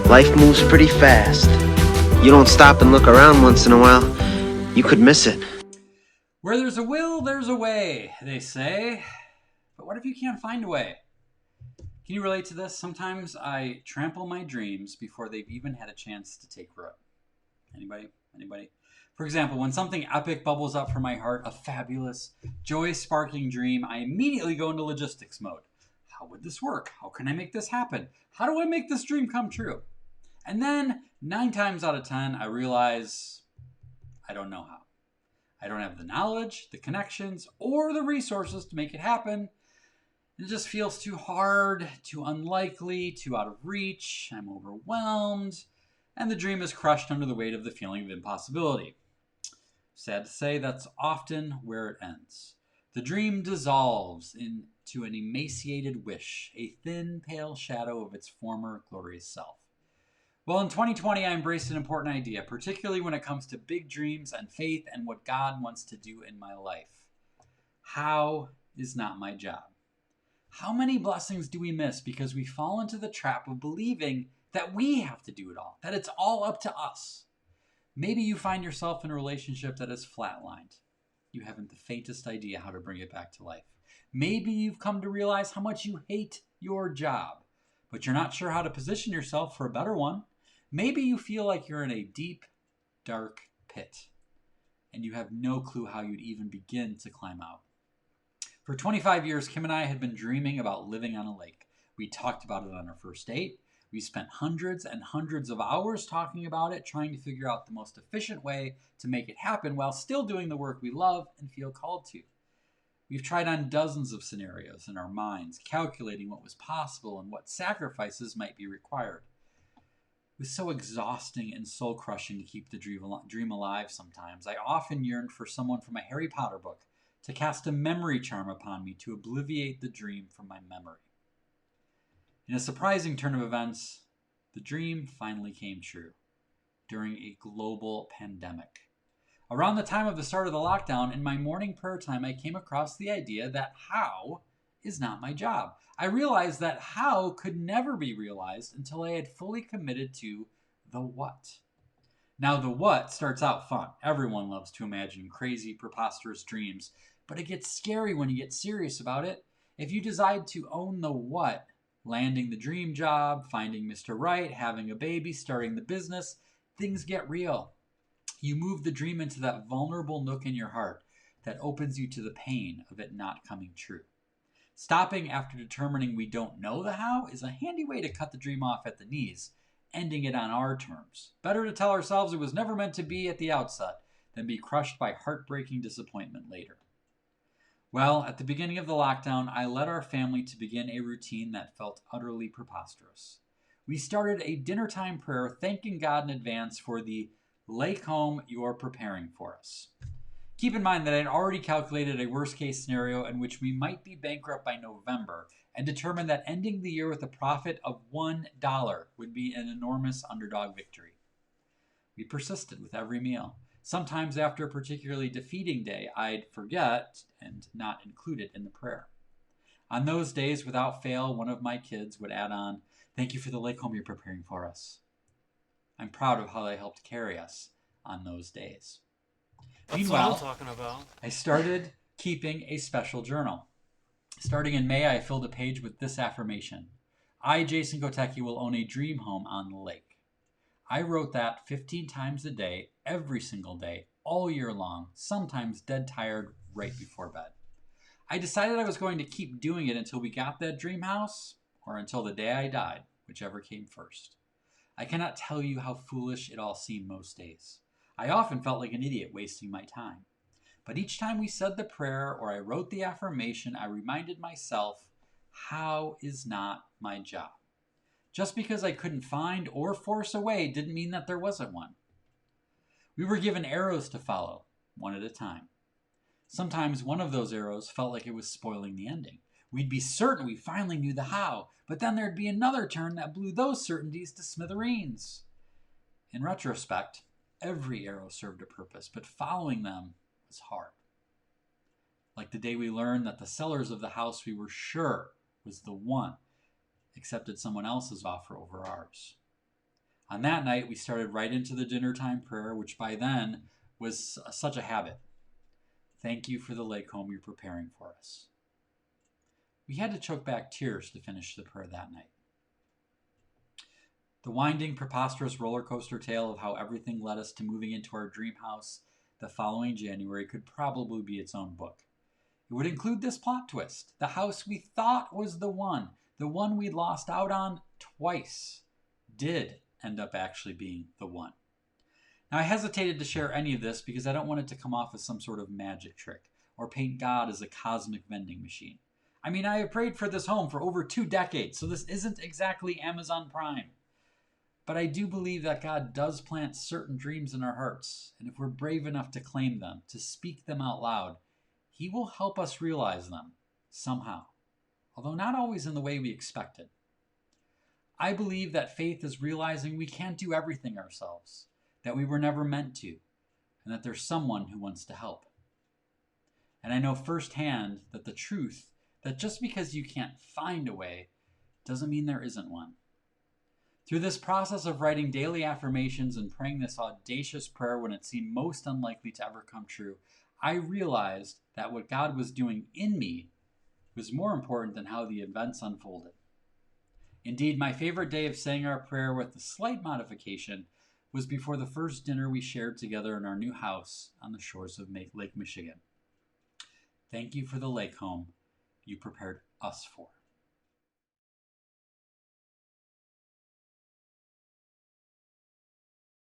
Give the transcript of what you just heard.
Life moves pretty fast. You don't stop and look around once in a while, you could miss it. Where there's a will, there's a way, they say. But what if you can't find a way? Can you relate to this? Sometimes I trample my dreams before they've even had a chance to take root. Anybody? Anybody? For example, when something epic bubbles up from my heart, a fabulous, joy-sparking dream, I immediately go into logistics mode. How would this work? How can I make this happen? How do I make this dream come true? And then, 9 times out of 10, I realize I don't know how. I don't have the knowledge, the connections, or the resources to make it happen. It just feels too hard, too unlikely, too out of reach. I'm overwhelmed, and the dream is crushed under the weight of the feeling of impossibility. Sad to say, that's often where it ends. The dream dissolves into an emaciated wish, a thin, pale shadow of its former glorious self. Well, in 2020, I embraced an important idea, particularly when it comes to big dreams and faith and what God wants to do in my life. How is not my job? How many blessings do we miss because we fall into the trap of believing that we have to do it all, that it's all up to us? Maybe you find yourself in a relationship that is flatlined. You haven't the faintest idea how to bring it back to life. Maybe you've come to realize how much you hate your job, but you're not sure how to position yourself for a better one. Maybe you feel like you're in a deep, dark pit, and you have no clue how you'd even begin to climb out. For 25 years, Kim and I had been dreaming about living on a lake. We talked about it on our first date. We spent hundreds and hundreds of hours talking about it, trying to figure out the most efficient way to make it happen while still doing the work we love and feel called to. We've tried on dozens of scenarios in our minds, calculating what was possible and what sacrifices might be required. It was so exhausting and soul-crushing to keep the dream alive sometimes. I often yearned for someone from a Harry Potter book to cast a memory charm upon me to obliviate the dream from my memory. In a surprising turn of events, the dream finally came true during a global pandemic. Around the time of the start of the lockdown, in my morning prayer time, I came across the idea that how is not my job. I realized that how could never be realized until I had fully committed to the what. Now, the what starts out fun. Everyone loves to imagine crazy, preposterous dreams, but it gets scary when you get serious about it. If you decide to own the what, landing the dream job, finding Mr. Right, having a baby, starting the business, things get real. You move the dream into that vulnerable nook in your heart that opens you to the pain of it not coming true. Stopping after determining we don't know the how is a handy way to cut the dream off at the knees, ending it on our terms. Better to tell ourselves it was never meant to be at the outset than be crushed by heartbreaking disappointment later. Well, at the beginning of the lockdown, I led our family to begin a routine that felt utterly preposterous. We started a dinner time prayer thanking God in advance for the lake home you're preparing for us. Keep in mind that I had already calculated a worst case scenario in which we might be bankrupt by November and determined that ending the year with a profit of $1 would be an enormous underdog victory. We persisted with every meal. Sometimes after a particularly defeating day, I'd forget and not include it in the prayer. On those days, without fail, one of my kids would add on, "Thank you for the lake home you're preparing for us." I'm proud of how they helped carry us on those days. That's what I'm Meanwhile, talking about. I started keeping a special journal. Starting in May, I filled a page with this affirmation: I, Jason Kotecki, will own a dream home on the lake. I wrote that 15 times a day, every single day, all year long, sometimes dead tired right before bed. I decided I was going to keep doing it until we got that dream house or until the day I died, whichever came first. I cannot tell you how foolish it all seemed most days. I often felt like an idiot wasting my time. But each time we said the prayer or I wrote the affirmation, I reminded myself, how is not my job? Just because I couldn't find or force a way didn't mean that there wasn't one. We were given arrows to follow, one at a time. Sometimes one of those arrows felt like it was spoiling the ending. We'd be certain we finally knew the how, but then there'd be another turn that blew those certainties to smithereens. In retrospect, every arrow served a purpose, but following them was hard. Like the day we learned that the sellers of the house we were sure was the one accepted someone else's offer over ours. On that night, we started right into the dinner time prayer, which by then was such a habit. Thank you for the lake home you're preparing for us. We had to choke back tears to finish the prayer that night. The winding, preposterous roller coaster tale of how everything led us to moving into our dream house the following January could probably be its own book. It would include this plot twist. The house we thought was the one we'd lost out on twice, did end up actually being the one. Now, I hesitated to share any of this because I don't want it to come off as some sort of magic trick or paint God as a cosmic vending machine. I mean, I have prayed for this home for over 2 decades, so this isn't exactly Amazon Prime. But I do believe that God does plant certain dreams in our hearts, and if we're brave enough to claim them, to speak them out loud, He will help us realize them somehow, although not always in the way we expected. I believe that faith is realizing we can't do everything ourselves, that we were never meant to, and that there's someone who wants to help. And I know firsthand that the truth that just because you can't find a way doesn't mean there isn't one. Through this process of writing daily affirmations and praying this audacious prayer when it seemed most unlikely to ever come true, I realized that what God was doing in me was more important than how the events unfolded. Indeed, my favorite day of saying our prayer with a slight modification was before the first dinner we shared together in our new house on the shores of Lake Michigan. Thank you for the lake home you prepared us for.